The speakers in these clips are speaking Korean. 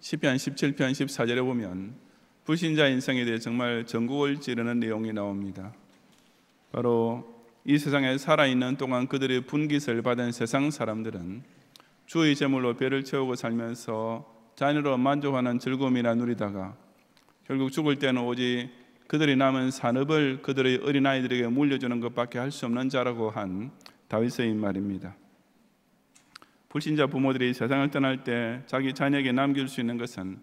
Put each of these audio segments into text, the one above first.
시편 17편 14절에 보면 불신자 인생에 대해 정말 전국을 찌르는 내용이 나옵니다. 바로 이 세상에 살아있는 동안 그들의 분깃을 받은 세상 사람들은 주의 제물로 배를 채우고 살면서 자녀로 만족하는 즐거움이나 누리다가 결국 죽을 때는 오직 그들이 남은 산업을 그들의 어린아이들에게 물려주는 것밖에 할 수 없는 자라고 한 다윗의 말입니다. 불신자 부모들이 세상을 떠날 때 자기 자녀에게 남길 수 있는 것은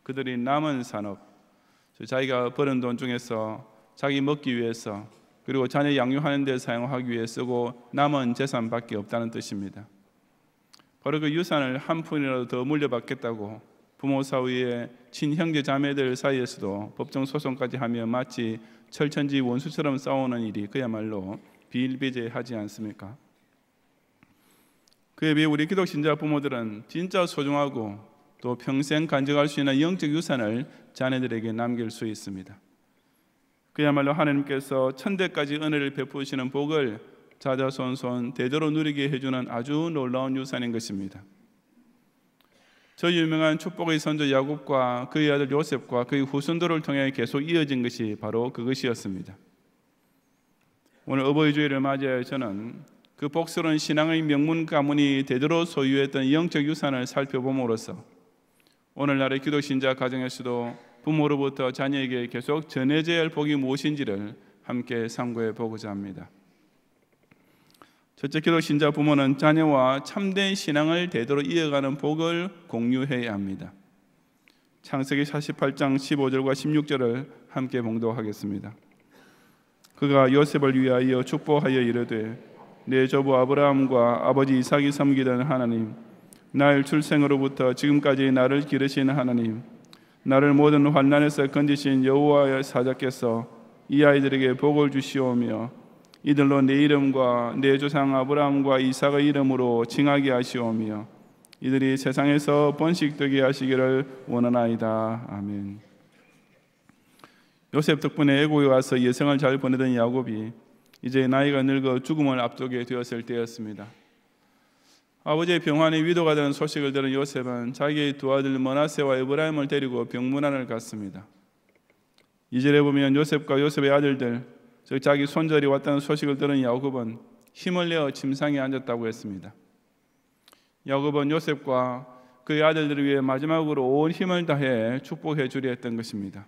그들이 남은 산업, 자기가 버는 돈 중에서 자기 먹기 위해서 그리고 자녀 양육하는 데 사용하기 위해 쓰고 남은 재산밖에 없다는 뜻입니다. 바로 그 유산을 한 푼이라도 더 물려받겠다고 부모 사이에 친형제 자매들 사이에서도 법정 소송까지 하며 마치 철천지 원수처럼 싸우는 일이 그야말로 비일비재하지 않습니까? 그에 비해 우리 기독 신자 부모들은 진짜 소중하고 또 평생 간직할 수 있는 영적 유산을 자녀들에게 남길 수 있습니다. 그야말로 하나님께서 천대까지 은혜를 베푸시는 복을 자자손손 대대로 누리게 해주는 아주 놀라운 유산인 것입니다. 저 유명한 축복의 선조 야곱과 그의 아들 요셉과 그의 후손들을 통해 계속 이어진 것이 바로 그것이었습니다. 오늘 어버이 주일을 맞이하여 저는 그 복스러운 신앙의 명문 가문이 대대로 소유했던 영적 유산을 살펴봄으로써 오늘날의 기독 신자 가정에서도 부모로부터 자녀에게 계속 전해져야 할 복이 무엇인지를 함께 상고해 보고자 합니다. 첫째, 기독 신자 부모는 자녀와 참된 신앙을 대대로 이어가는 복을 공유해야 합니다. 창세기 48장 15절과 16절을 함께 봉독하겠습니다. 그가 요셉을 위하여 축복하여 이르되 내 조부 아브라함과 아버지 이삭이 섬기던 하나님, 나의 출생으로부터 지금까지 나를 기르신 하나님, 나를 모든 환난에서 건지신 여호와의 사자께서 이 아이들에게 복을 주시오며 이들로 내 이름과 내 조상 아브라함과 이삭의 이름으로 칭하게 하시오며 이들이 세상에서 번식되게 하시기를 원하나이다. 아멘. 요셉 덕분에 애국에 와서 예성을 잘 보내던 야곱이 이제 나이가 늙어 죽음을 앞두게 되었을 때였습니다. 아버지의 병환의 위도가 되는 소식을 들은 요셉은 자기의 두 아들 므낫세와 에브라임을 데리고 병문안을 갔습니다. 2절에 보면 요셉과 요셉의 아들들, 즉 자기 손절이 왔다는 소식을 들은 야곱은 힘을 내어 침상에 앉았다고 했습니다. 야곱은 요셉과 그의 아들들을 위해 마지막으로 온 힘을 다해 축복해 주려 했던 것입니다.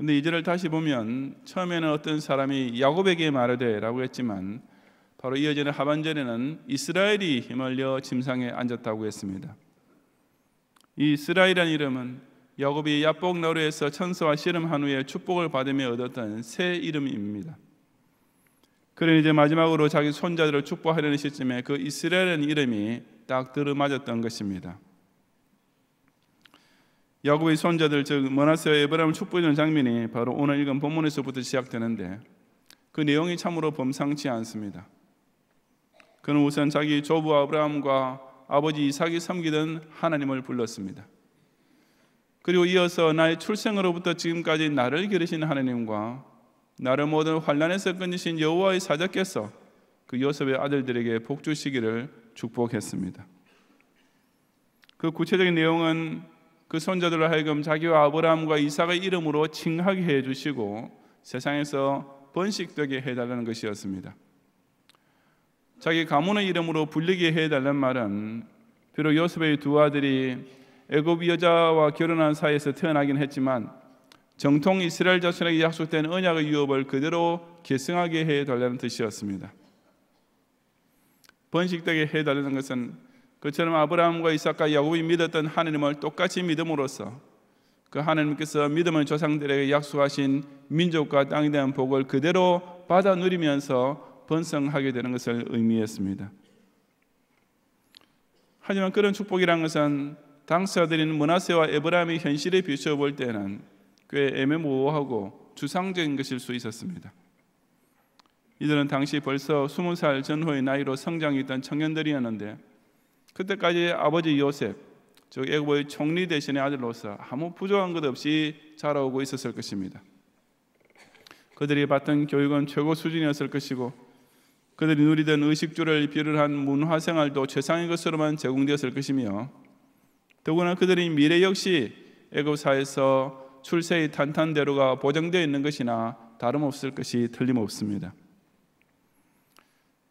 그런데 2절을 다시 보면 처음에는 어떤 사람이 야곱에게 말하되 라고 했지만 바로 이어지는 하반절에는 이스라엘이 힘을 내어 침상에 앉았다고 했습니다. 이 이스라엘이라는 이름은 야곱이 야복 나루에서 천사와 씨름한 후에 축복을 받으며 얻었던 새 이름입니다. 그러니 이제 마지막으로 자기 손자들을 축복하려는 시점에 그 이스라엘이라는 이름이 딱 들어맞았던 것입니다. 야곱의 손자들 즉 므낫세와 에브라임을 축복해주는 장면이 바로 오늘 읽은 본문에서부터 시작되는데 그 내용이 참으로 범상치 않습니다. 그는 우선 자기 조부 아브라함과 아버지 이삭이 섬기던 하나님을 불렀습니다. 그리고 이어서 나의 출생으로부터 지금까지 나를 기르신 하나님과 나를 모든 환난에서 건지신 여호와의 사자께서 그 요셉의 아들들에게 복 주시기를 축복했습니다. 그 구체적인 내용은 그 손자들로 하여금 자기와 아브라함과 이삭의 이름으로 칭하게 해주시고 세상에서 번식되게 해달라는 것이었습니다. 자기 가문의 이름으로 불리게 해달라는 말은 비록 요셉의 두 아들이 애굽 여자와 결혼한 사이에서 태어나긴 했지만 정통 이스라엘 자손에게 약속된 언약의 유업을 그대로 계승하게 해달라는 뜻이었습니다. 번식되게 해달라는 것은 그처럼 아브라함과 이삭과 야곱이 믿었던 하나님을 똑같이 믿음으로써 그 하나님께서 믿음의 조상들에게 약속하신 민족과 땅에 대한 복을 그대로 받아 누리면서 번성하게 되는 것을 의미했습니다. 하지만 그런 축복이라는 것은 당사자들인 므낫세와 에브라임의 현실에 비추어 볼 때는 꽤 애매모호하고 추상적인 것일 수 있었습니다. 이들은 당시 벌써 20살 전후의 나이로 성장했던 청년들이었는데 그때까지 아버지 요셉, 즉 애굽의 총리 대신의 아들로서 아무 부족한 것 없이 자라오고 있었을 것입니다. 그들이 받던 교육은 최고 수준이었을 것이고 그들이 누리던 의식주를 비롯한 문화생활도 최상의 것으로만 제공되었을 것이며 더구나 그들의 미래 역시 애굽사에서 출세의 탄탄대로가 보장되어 있는 것이나 다름없을 것이 틀림없습니다.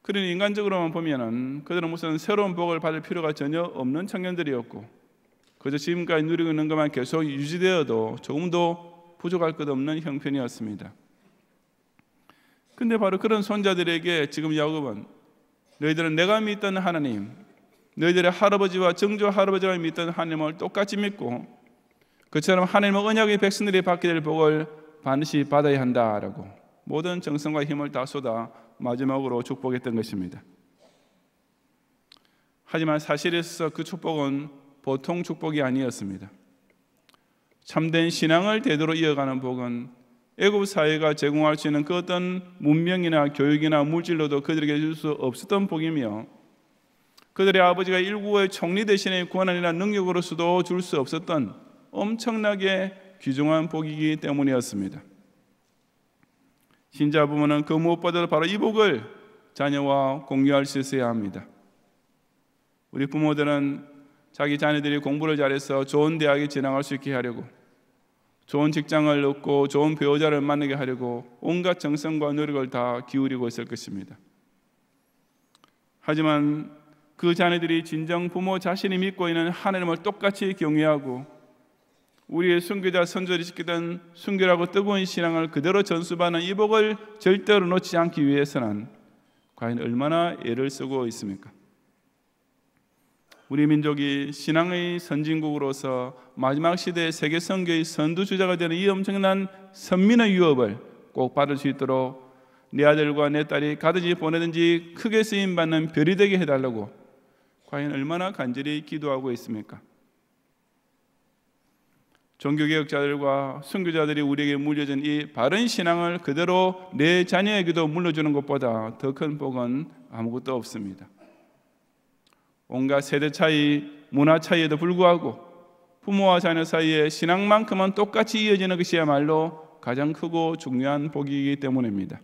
그러니 인간적으로만 보면은 그들은 무슨 새로운 복을 받을 필요가 전혀 없는 청년들이었고, 그저 지금까지 누리고 있는 것만 계속 유지되어도 조금도 부족할 것 없는 형편이었습니다. 근데 바로 그런 손자들에게 지금 야곱은 너희들은 내가 믿던 하나님, 너희들의 할아버지와 정조 할아버지가 믿던 하나님을 똑같이 믿고 그처럼 하나님의 언약의 백성들이 받게 될 복을 반드시 받아야 한다라고 모든 정성과 힘을 다 쏟아 마지막으로 축복했던 것입니다. 하지만 사실에 있어서 그 축복은 보통 축복이 아니었습니다. 참된 신앙을 대대로 이어가는 복은 애굽 사회가 제공할 수 있는 그 어떤 문명이나 교육이나 물질로도 그들에게 줄 수 없었던 복이며, 그들의 아버지가 일국의 총리 대신의 권한이나 능력으로서도 줄 수 없었던 엄청나게 귀중한 복이기 때문이었습니다. 신자 부모는 그 무엇보다도 바로 이 복을 자녀와 공유할 수 있어야 합니다. 우리 부모들은 자기 자녀들이 공부를 잘해서 좋은 대학에 진학할 수 있게 하려고, 좋은 직장을 얻고 좋은 배우자를 만나게 하려고 온갖 정성과 노력을 다 기울이고 있을 것입니다. 하지만 그 자녀들이 진정 부모 자신이 믿고 있는 하나님을 똑같이 경외하고 우리의 순교자 선조들이 지키던 순결하고 뜨거운 신앙을 그대로 전수받는 이 복을 절대로 놓치지 않기 위해서는 과연 얼마나 애를 쓰고 있습니까? 우리 민족이 신앙의 선진국으로서 마지막 시대의 세계 선교의 선두주자가 되는 이 엄청난 선민의 유업을 꼭 받을 수 있도록 내 아들과 내 딸이 가든지 보내든지 크게 쓰임받는 별이 되게 해달라고 과연 얼마나 간절히 기도하고 있습니까? 종교개혁자들과 선교자들이 우리에게 물려준 이 바른 신앙을 그대로 내 자녀에게도 물려주는 것보다 더 큰 복은 아무것도 없습니다. 온갖 세대 차이, 문화 차이에도 불구하고 부모와 자녀 사이에 신앙만큼은 똑같이 이어지는 것이야말로 가장 크고 중요한 복이기 때문입니다.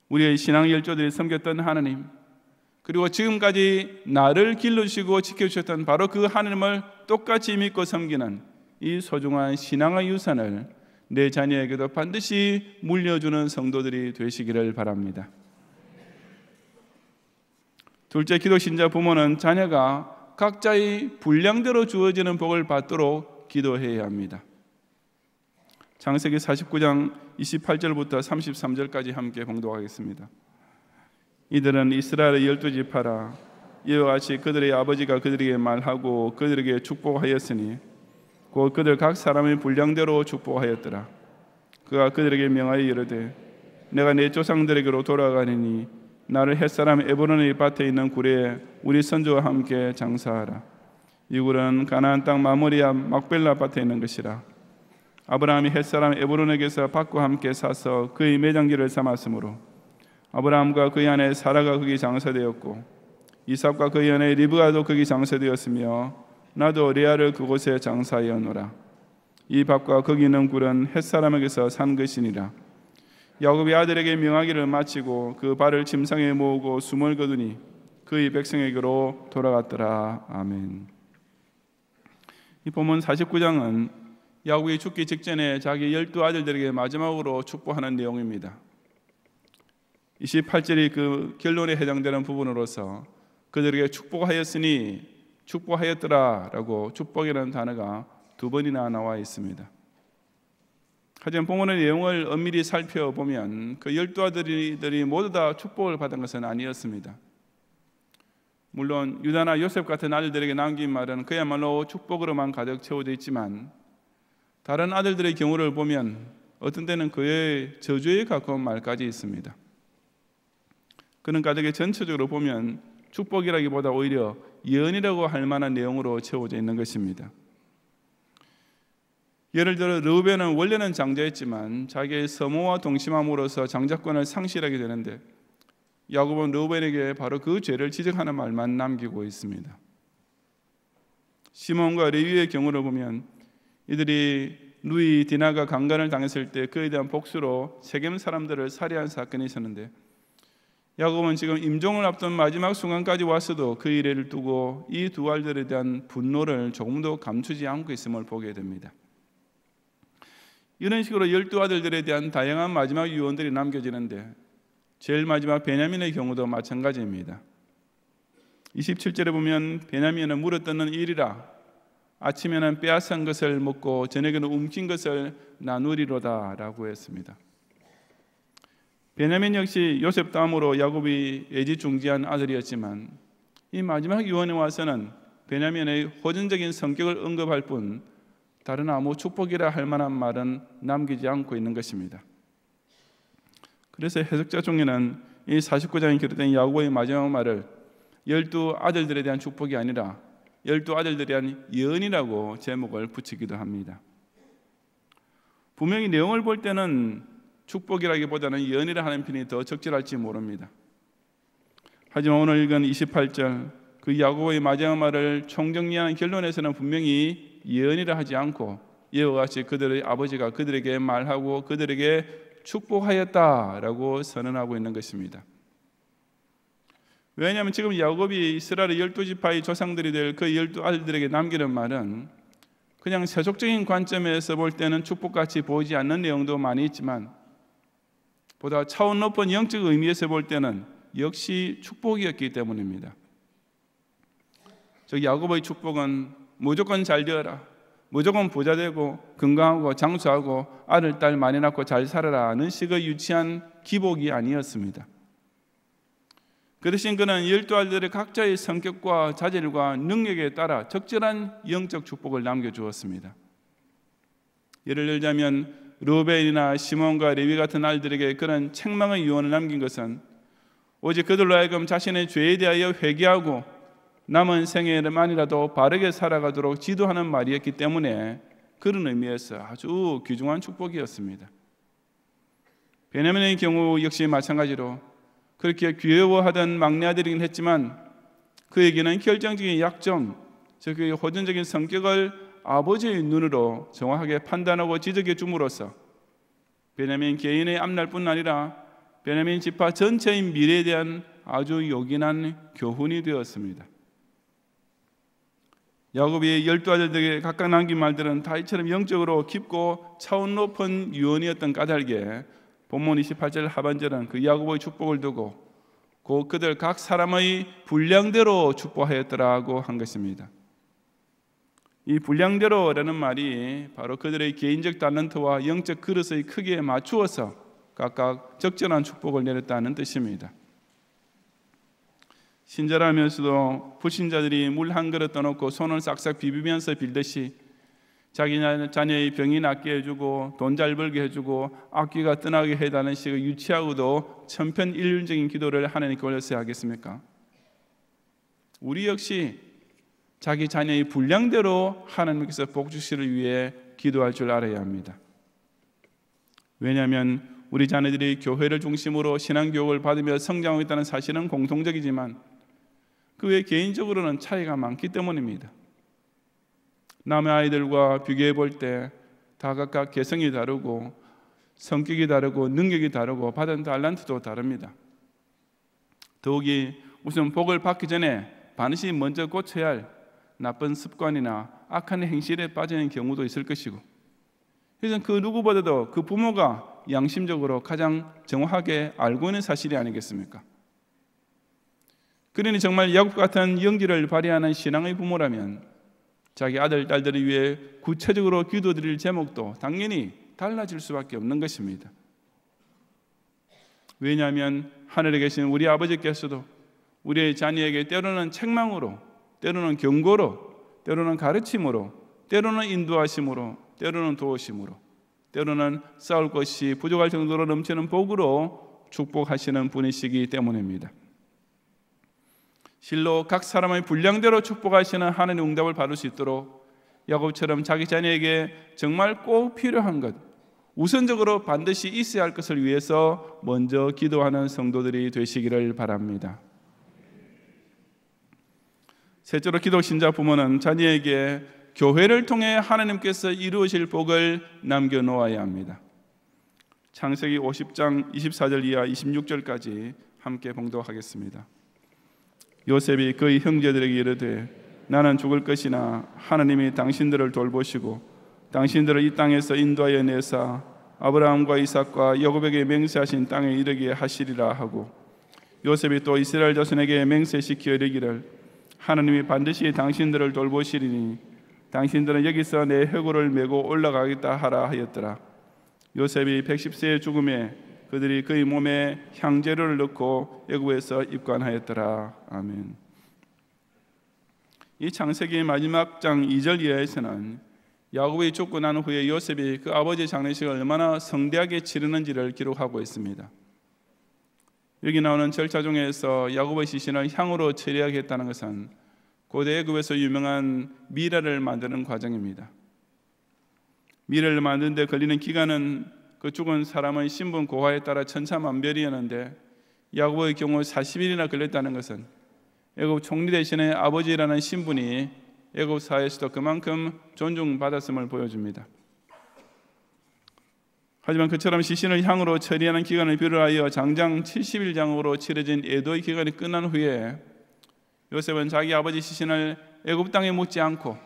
우리의 신앙 열조들이 섬겼던 하나님, 그리고 지금까지 나를 길러주시고 지켜주셨던 바로 그 하나님을 똑같이 믿고 섬기는 이 소중한 신앙의 유산을 내 자녀에게도 반드시 물려주는 성도들이 되시기를 바랍니다. 둘째, 기도 신자 부모는 자녀가 각자의 분량대로 주어지는 복을 받도록 기도해야 합니다. 창세기 49장 28절부터 33절까지 함께 봉독하겠습니다. 이들은 이스라엘의 12지파라. 이와 같이 그들의 아버지가 그들에게 말하고 그들에게 축복하였으니 곧 그들 각 사람의 분량대로 축복하였더라. 그가 그들에게 명하여 이르되 내가 내 조상들에게로 돌아가리니 나를 햇사람 에브론의 밭에 있는 굴에 우리 선조와 함께 장사하라. 이 굴은 가나안 땅 마모리아 막벨라 밭에 있는 것이라. 아브라함이 햇사람 에브론에게서 밭과 함께 사서 그의 매장지를 삼았으므로 아브라함과 그의 아내 사라가 거기 장사되었고 이삭과 그의 아내 리브가도 거기 장사되었으며 나도 레아를 그곳에 장사하였노라. 이 밭과 거기 있는 굴은 햇사람에게서 산 것이니라. 야곱이 아들에게 명하기를 마치고 그 발을 침상에 모으고 숨을 거두니 그의 백성에게로 돌아갔더라. 아멘. 이 본문 49장은 야곱이 죽기 직전에 자기 12 아들들에게 마지막으로 축복하는 내용입니다. 28절이 그 결론에 해당되는 부분으로서 그들에게 축복하였으니 축복하였더라 라고 축복이라는 단어가 2번이나 나와 있습니다. 하지만 본문의 내용을 엄밀히 살펴보면 그 12 아들들이 모두 다 축복을 받은 것은 아니었습니다. 물론 유다나 요셉 같은 아들들에게 남긴 말은 그야말로 축복으로만 가득 채워져 있지만 다른 아들들의 경우를 보면 어떤 때는 그의 저주에 가까운 말까지 있습니다. 그는 가족의 전체적으로 보면 축복이라기보다 오히려 예언이라고 할 만한 내용으로 채워져 있는 것입니다. 예를 들어 르우벤은 원래는 장자였지만 자기의 서모와 동침함으로써 장자권을 상실하게 되는데 야곱은 르우벤에게 바로 그 죄를 지적하는 말만 남기고 있습니다. 시몬과 레위의 경우를 보면 이들이 누이 디나가 강간을 당했을 때 그에 대한 복수로 세겜 사람들을 살해한 사건이 있었는데 야곱은 지금 임종을 앞둔 마지막 순간까지 왔어도 그 일을 두고 이 두 아들에 대한 분노를 조금도 감추지 않고 있음을 보게 됩니다. 이런 식으로 12아들들에 대한 다양한 마지막 유언들이 남겨지는데 제일 마지막 베냐민의 경우도 마찬가지입니다. 27절에 보면 베냐민은 물어뜯는 일이라 아침에는 빼앗은 것을 먹고 저녁에는 움킨 것을 나누리로다 라고 했습니다. 베냐민 역시 요셉 다음으로 야곱이 애지중지한 아들이었지만 이 마지막 유언에 와서는 베냐민의 호전적인 성격을 언급할 뿐 다른 아무 축복이라 할 만한 말은 남기지 않고 있는 것입니다. 그래서 해석자 중에는 이 49장에 기록된 야곱의 마지막 말을 12아들들에 대한 축복이 아니라 12아들들에 대한 예언이라고 제목을 붙이기도 합니다. 분명히 내용을 볼 때는 축복이라기보다는 예언이라 하는 편이 더 적절할지 모릅니다. 하지만 오늘 읽은 28절 그 야곱의 마지막 말을 총정리하는 결론에서는 분명히 예언이라 하지 않고 이와 같이 그들의 아버지가 그들에게 말하고 그들에게 축복하였다라고 선언하고 있는 것입니다. 왜냐하면 지금 야곱이 이스라엘의 12지파의 조상들이 될 그 12아들들에게 남기는 말은 그냥 세속적인 관점에서 볼 때는 축복같이 보이지 않는 내용도 많이 있지만 보다 차원 높은 영적 의미에서 볼 때는 역시 축복이었기 때문입니다. 저 야곱의 축복은 무조건 잘 되어라, 무조건 부자 되고 건강하고 장수하고 아들 딸 많이 낳고 잘 살아라는 식의 유치한 기복이 아니었습니다. 그 대신 그는 12아들들의 각자의 성격과 자질과 능력에 따라 적절한 영적 축복을 남겨주었습니다. 예를 들자면 르우벤이나 시몬과 레위 같은 아들들에게 그런 책망의 유언을 남긴 것은 오직 그들로 하여금 자신의 죄에 대하여 회개하고 남은 생애만이라도 바르게 살아가도록 지도하는 말이었기 때문에 그런 의미에서 아주 귀중한 축복이었습니다. 베냐민의 경우 역시 마찬가지로 그렇게 귀여워하던 막내 아들이긴 했지만 그에게는 결정적인 약점, 즉 그의 호전적인 성격을 아버지의 눈으로 정확하게 판단하고 지적해 줌으로써 베냐민 개인의 앞날뿐 아니라 베냐민 지파 전체의 미래에 대한 아주 요긴한 교훈이 되었습니다. 야곱이 12아들들에게 각각 남긴 말들은 다 이처럼 영적으로 깊고 차원 높은 유언이었던 까닭에 본문 28절 하반절은 그 야곱의 축복을 두고 곧 그들 각 사람의 분량대로 축복하였더라고 한 것입니다. 이 분량대로라는 말이 바로 그들의 개인적 탤런트와 영적 그릇의 크기에 맞추어서 각각 적절한 축복을 내렸다는 뜻입니다. 신자라면서도 불신자들이 물 한 그릇 떠놓고 손을 싹싹 비비면서 빌듯이 자기 자녀의 병이 낫게 해주고 돈 잘 벌게 해주고 악기가 떠나게 해달라는 식의 유치하고도 천편일률적인 기도를 하나님께 올렸어야 하겠습니까? 우리 역시 자기 자녀의 분량대로 하나님께서 복 주시기를 위해 기도할 줄 알아야 합니다. 왜냐하면 우리 자녀들이 교회를 중심으로 신앙교육을 받으며 성장하고 있다는 사실은 공통적이지만 그 외 개인적으로는 차이가 많기 때문입니다. 남의 아이들과 비교해 볼 때 다 각각 개성이 다르고 성격이 다르고 능력이 다르고 받은 탤런트도 다릅니다. 더욱이 우선 복을 받기 전에 반드시 먼저 고쳐야 할 나쁜 습관이나 악한 행실에 빠지는 경우도 있을 것이고, 그래서 그 누구보다도 그 부모가 양심적으로 가장 정확하게 알고 있는 사실이 아니겠습니까? 그러니 정말 야곱 같은 영지를 발휘하는 신앙의 부모라면 자기 아들, 딸들을 위해 구체적으로 기도드릴 제목도 당연히 달라질 수밖에 없는 것입니다. 왜냐하면 하늘에 계신 우리 아버지께서도 우리의 자녀에게 때로는 책망으로, 때로는 경고로, 때로는 가르침으로, 때로는 인도하심으로, 때로는 도우심으로, 때로는 싸울 것이 부족할 정도로 넘치는 복으로 축복하시는 분이시기 때문입니다. 실로 각 사람의 분량대로 축복하시는 하나님의 응답을 받을 수 있도록 야곱처럼 자기 자녀에게 정말 꼭 필요한 것, 우선적으로 반드시 있어야 할 것을 위해서 먼저 기도하는 성도들이 되시기를 바랍니다. 셋째로 기도 신자 부모는 자녀에게 교회를 통해 하나님께서 이루어질 복을 남겨놓아야 합니다. 창세기 50장 24절 이하 26절까지 함께 봉독하겠습니다. 요셉이 그의 형제들에게 이르되 나는 죽을 것이나 하나님이 당신들을 돌보시고 당신들을 이 땅에서 인도하여 내사 아브라함과 이삭과 야곱에게 맹세하신 땅에 이르게 하시리라 하고, 요셉이 또 이스라엘 자손에게 맹세시켜 이르기를 하나님이 반드시 당신들을 돌보시리니 당신들은 여기서 내 해골을 메고 올라가겠다 하라 하였더라. 요셉이 110세의 죽음에 그들이 그의 몸에 향재료를 넣고 애굽에서 입관하였더라. 아멘. 이 창세기 마지막 장 2절 이하에서는 야곱이 죽고 난 후에 요셉이 그 아버지의 장례식을 얼마나 성대하게 치르는지를 기록하고 있습니다. 여기 나오는 절차 중에서 야곱의 시신을 향으로 처리하겠다는 것은 고대 애굽에서 유명한 미라를 만드는 과정입니다. 미라를 만드는 데 걸리는 기간은 그 죽은 사람의 신분 고하에 따라 천차만별이었는데 야곱의 경우 40일이나 걸렸다는 것은 애굽 총리 대신에 아버지라는 신분이 애굽 사회에서도 그만큼 존중받았음을 보여줍니다. 하지만 그처럼 시신을 향으로 처리하는 기간을 비롯하여 장장 70일 장으로 치러진 애도의 기간이 끝난 후에 요셉은 자기 아버지 시신을 애굽 땅에 묻지 않고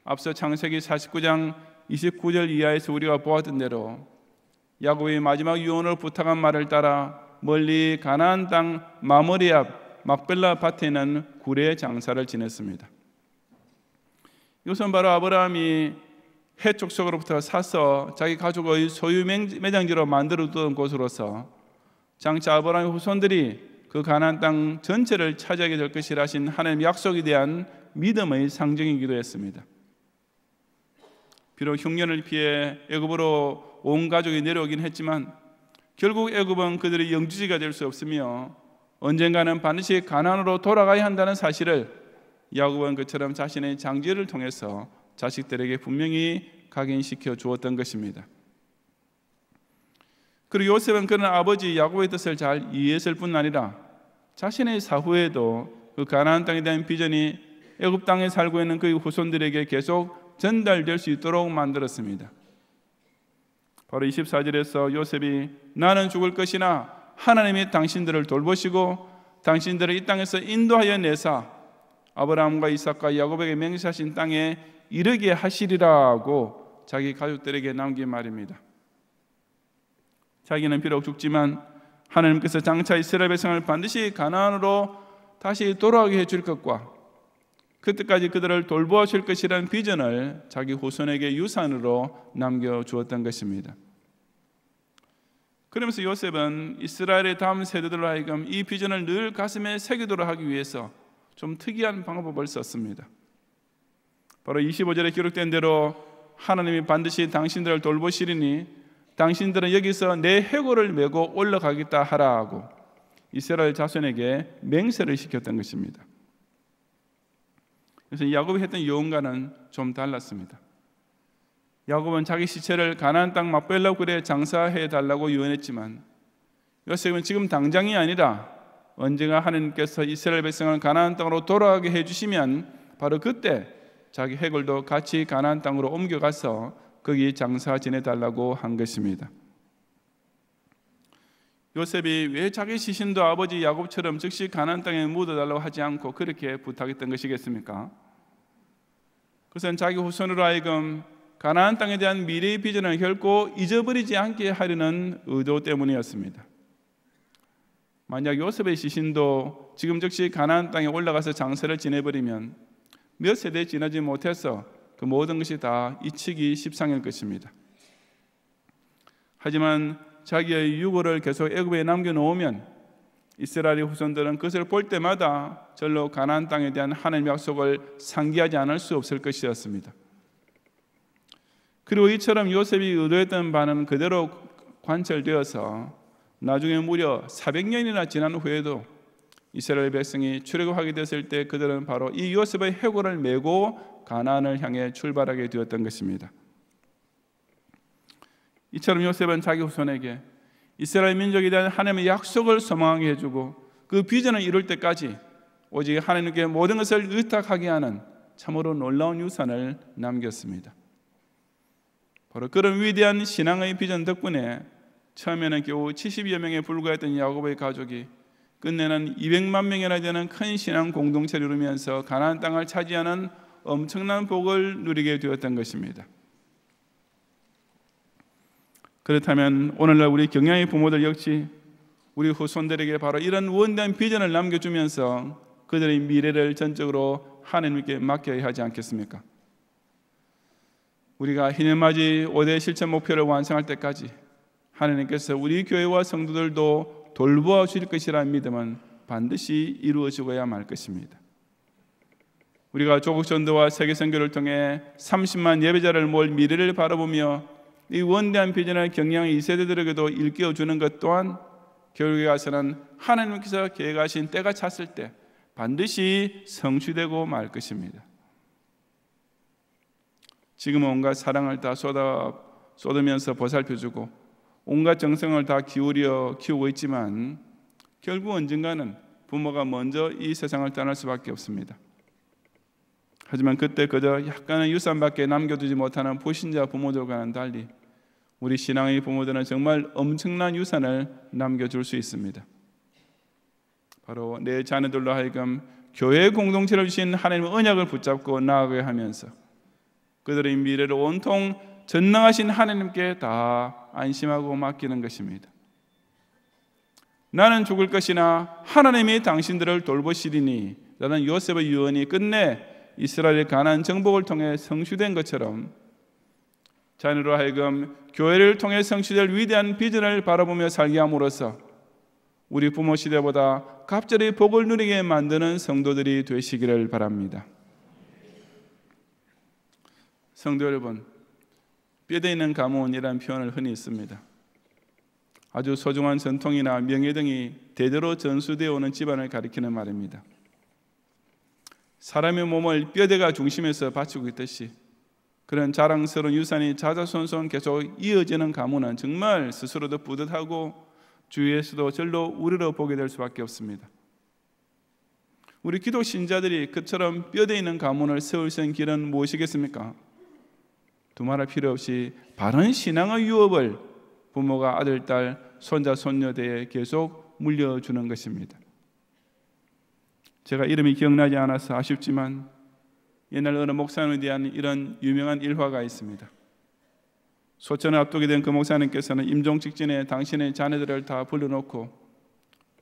앞서 창세기 49장 29절 이하에서 우리가 보았던 대로 야곱이 마지막 유언을 부탁한 말을 따라 멀리 가나안 땅 마므리 앞 막벨라 밭에 있는 구레 장사를 지냈습니다. 이것은 바로 아브라함이 해 족속으로부터 사서 자기 가족의 소유 매장지로 만들어두던 곳으로서 장차 아브라함의 후손들이 그 가나안 땅 전체를 차지하게 될 것이라 하신 하나님의 약속에 대한 믿음의 상징이기도 했습니다. 비록 흉년을 피해 애굽으로 온 가족이 내려오긴 했지만 결국 애굽은 그들의 영주지가 될 수 없으며 언젠가는 반드시 가나안으로 돌아가야 한다는 사실을 야곱은 그처럼 자신의 장제를 통해서 자식들에게 분명히 각인시켜 주었던 것입니다. 그리고 요셉은 그런 아버지 야곱의 뜻을 잘 이해했을 뿐 아니라 자신의 사후에도 그 가나안 땅에 대한 비전이 애굽 땅에 살고 있는 그의 후손들에게 계속 전달될 수 있도록 만들었습니다. 바로 24절에서 요셉이 나는 죽을 것이나 하나님이 당신들을 돌보시고 당신들을 이 땅에서 인도하여 내사 아브라함과 이삭과 야곱에게 맹세하신 땅에 이르게 하시리라고 자기 가족들에게 남긴 말입니다. 자기는 비록 죽지만 하나님께서 장차 이스라엘 백성을 반드시 가나안으로 다시 돌아오게 해줄 것과 그때까지 그들을 돌보아줄 것이라는 비전을 자기 후손에게 유산으로 남겨주었던 것입니다. 그러면서 요셉은 이스라엘의 다음 세대들로 하여금 이 비전을 늘 가슴에 새기도록 하기 위해서 좀 특이한 방법을 썼습니다. 바로 25절에 기록된 대로 하나님이 반드시 당신들을 돌보시리니 당신들은 여기서 내 해골을 메고 올라가겠다 하라 하고 이스라엘 자손에게 맹세를 시켰던 것입니다. 그래서 야곱이 했던 유언과는 좀 달랐습니다. 야곱은 자기 시체를 가나안 땅 막벨라 굴에 장사해 달라고 유언했지만 요셉은 지금 당장이 아니라 언젠가 하나님께서 이스라엘 백성을 가나안 땅으로 돌아가게 해주시면 바로 그때 자기 해골도 같이 가나안 땅으로 옮겨가서 거기 장사 지내달라고 한 것입니다. 요셉이 왜 자기 시신도 아버지 야곱처럼 즉시 가나안 땅에 묻어달라고 하지 않고 그렇게 부탁했던 것이겠습니까? 그것은 자기 후손으로 하여금 가나안 땅에 대한 미래의 비전을 결코 잊어버리지 않게 하려는 의도 때문이었습니다. 만약 요셉의 시신도 지금 즉시 가나안 땅에 올라가서 장사를 지내버리면 몇 세대 지나지 못해서 그 모든 것이 다 잊히기 십상일 것입니다. 하지만 자기의 유고를 계속 애굽에 남겨놓으면 이스라엘의 후손들은 그것을 볼 때마다 절로 가나안 땅에 대한 하나님의 약속을 상기하지 않을 수 없을 것이었습니다. 그리고 이처럼 요셉이 의도했던 바는 그대로 관철되어서 나중에 무려 400년이나 지난 후에도 이스라엘 백성이 출애굽하게 됐을 때 그들은 바로 이 요셉의 해골을 메고 가나안을 향해 출발하게 되었던 것입니다. 이처럼 요셉은 자기 후손에게 이스라엘 민족에 대한 하나님의 약속을 소망하게 해주고 그 비전을 이룰 때까지 오직 하나님께 모든 것을 의탁하게 하는 참으로 놀라운 유산을 남겼습니다. 바로 그런 위대한 신앙의 비전 덕분에 처음에는 겨우 70여 명에 불과했던 야곱의 가족이 끝내는 200만 명이나 되는 큰 신앙 공동체를 이루면서 가나안 땅을 차지하는 엄청난 복을 누리게 되었던 것입니다. 그렇다면 오늘날 우리 경양의 부모들 역시 우리 후손들에게 바로 이런 원대한 비전을 남겨주면서 그들의 미래를 전적으로 하나님께 맡겨야 하지 않겠습니까? 우리가 희년맞이 5대 실천 목표를 완성할 때까지 하나님께서 우리 교회와 성도들도 돌보아 주실 것이라는 믿음은 반드시 이루어지고야 말 것입니다. 우리가 조국 전도와 세계 선교를 통해 30만 예배자를 모을 미래를 바라보며 이 원대한 비전을 경양의 2세대들에게도 일깨워주는 것 또한 결국에 가서는 하나님께서 계획하신 때가 찼을 때 반드시 성취되고 말 것입니다. 지금은 온갖 사랑을 다 쏟으면서 보살펴주고 온갖 정성을 다 기울여 키우고 있지만 결국 언젠가는 부모가 먼저 이 세상을 떠날 수밖에 없습니다. 하지만 그때 그저 약간의 유산밖에 남겨두지 못하는 불신자 부모들과는 달리 우리 신앙의 부모들은 정말 엄청난 유산을 남겨줄 수 있습니다. 바로 내 자녀들로 하여금 교회 공동체를 주신 하나님의 언약을 붙잡고 나아가게 하면서 그들의 미래를 온통 전능하신 하나님께 다 안심하고 맡기는 것입니다. 나는 죽을 것이나 하나님이 당신들을 돌보시리니 라는 요셉의 유언이 끝내 이스라엘의 가나안 정복을 통해 성취된 것처럼 자녀로 하여금 교회를 통해 성취될 위대한 비전을 바라보며 살게 함으로써 우리 부모 시대보다 갑절의 복을 누리게 만드는 성도들이 되시기를 바랍니다. 성도 여러분, 뼈대 있는 가문이라는 표현을 흔히 씁니다. 아주 소중한 전통이나 명예 등이 대대로 전수되어 오는 집안을 가리키는 말입니다. 사람의 몸을 뼈대가 중심에서 바치고 있듯이 그런 자랑스러운 유산이 자자손손 계속 이어지는 가문은 정말 스스로도 뿌듯하고 주위에서도 절로 우러러 보게 될 수밖에 없습니다. 우리 기독 신자들이 그처럼 뼈대 있는 가문을 세울 수 있는 길은 무엇이겠습니까? 두말할 필요 없이 바른 신앙의 유업을 부모가 아들, 딸, 손자, 손녀대에 계속 물려주는 것입니다. 제가 이름이 기억나지 않아서 아쉽지만 옛날 어느 목사님에 대한 이런 유명한 일화가 있습니다. 소천을 앞두게 된 그 목사님께서는 임종 직전에 당신의 자녀들을 다 불러놓고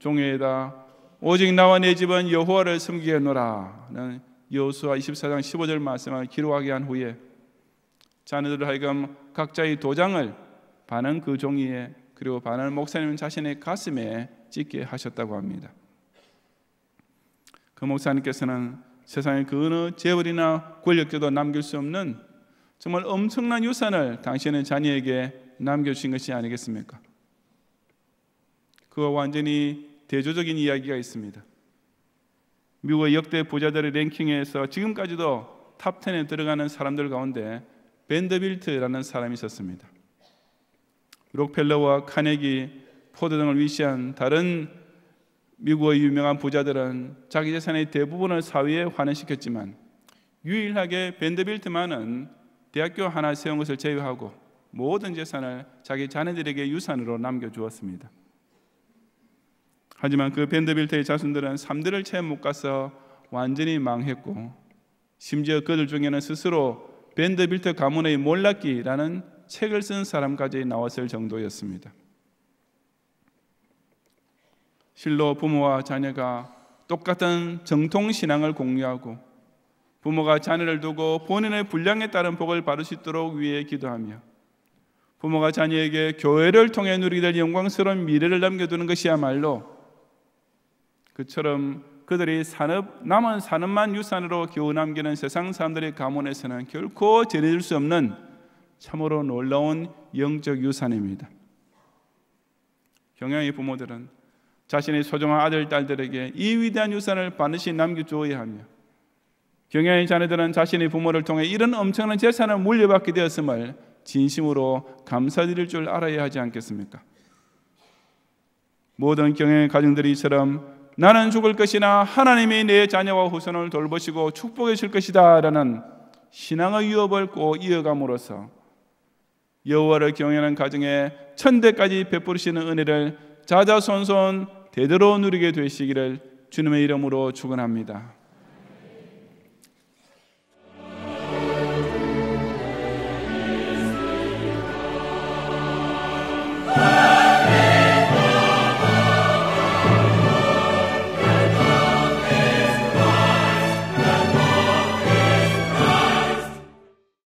종회에다 오직 나와 내 집은 여호와를 섬기겠노라는 여호수아 24장 15절 말씀을 기록하게 한 후에 자녀들을 하여금 각자의 도장을 반은 그 종이에 그리고 반은 목사님 자신의 가슴에 찍게 하셨다고 합니다. 그 목사님께서는 세상의 그 어느 재벌이나 권력자도 남길 수 없는 정말 엄청난 유산을 당신의 자녀에게 남겨주신 것이 아니겠습니까? 그와 완전히 대조적인 이야기가 있습니다. 미국의 역대 부자들의 랭킹에서 지금까지도 탑10에 들어가는 사람들 가운데 벤더빌트라는 사람이 있었습니다. 록펠러와 카네기, 포드 등을 위시한 다른 미국의 유명한 부자들은 자기 재산의 대부분을 사회에 환원시켰지만 유일하게 벤더빌트만은 대학교 하나 세운 것을 제외하고 모든 재산을 자기 자녀들에게 유산으로 남겨주었습니다. 하지만 그 벤더빌트의 자손들은 3대를 채 못 가서 완전히 망했고 심지어 그들 중에는 스스로 벤더빌트 가문의 몰락기라는 책을 쓴 사람까지 나왔을 정도였습니다. 실로 부모와 자녀가 똑같은 정통신앙을 공유하고 부모가 자녀를 두고 본인의 분량에 따른 복을 받을 수 있도록 위해 기도하며 부모가 자녀에게 교회를 통해 누리게 될 영광스러운 미래를 남겨두는 것이야말로 그처럼 그들이 남은 산업만 유산으로 겨우 남기는 세상 사람들의 가문에서는 결코 전해질 수 없는 참으로 놀라운 영적 유산입니다. 경양의 부모들은 자신의 소중한 아들, 딸들에게 이 위대한 유산을 반드시 남겨주어야 하며 경양의 자녀들은 자신의 부모를 통해 이런 엄청난 재산을 물려받게 되었음을 진심으로 감사드릴 줄 알아야 하지 않겠습니까? 모든 경양의 가정들이 이처럼 나는 죽을 것이나 하나님이 내 자녀와 후손을 돌보시고 축복해 줄 것이다 라는 신앙의 유업을 꼭 이어감으로써 여호와를 경외하는 가정에 천대까지 베푸시는 은혜를 자자손손 대대로 누리게 되시기를 주님의 이름으로 축원합니다.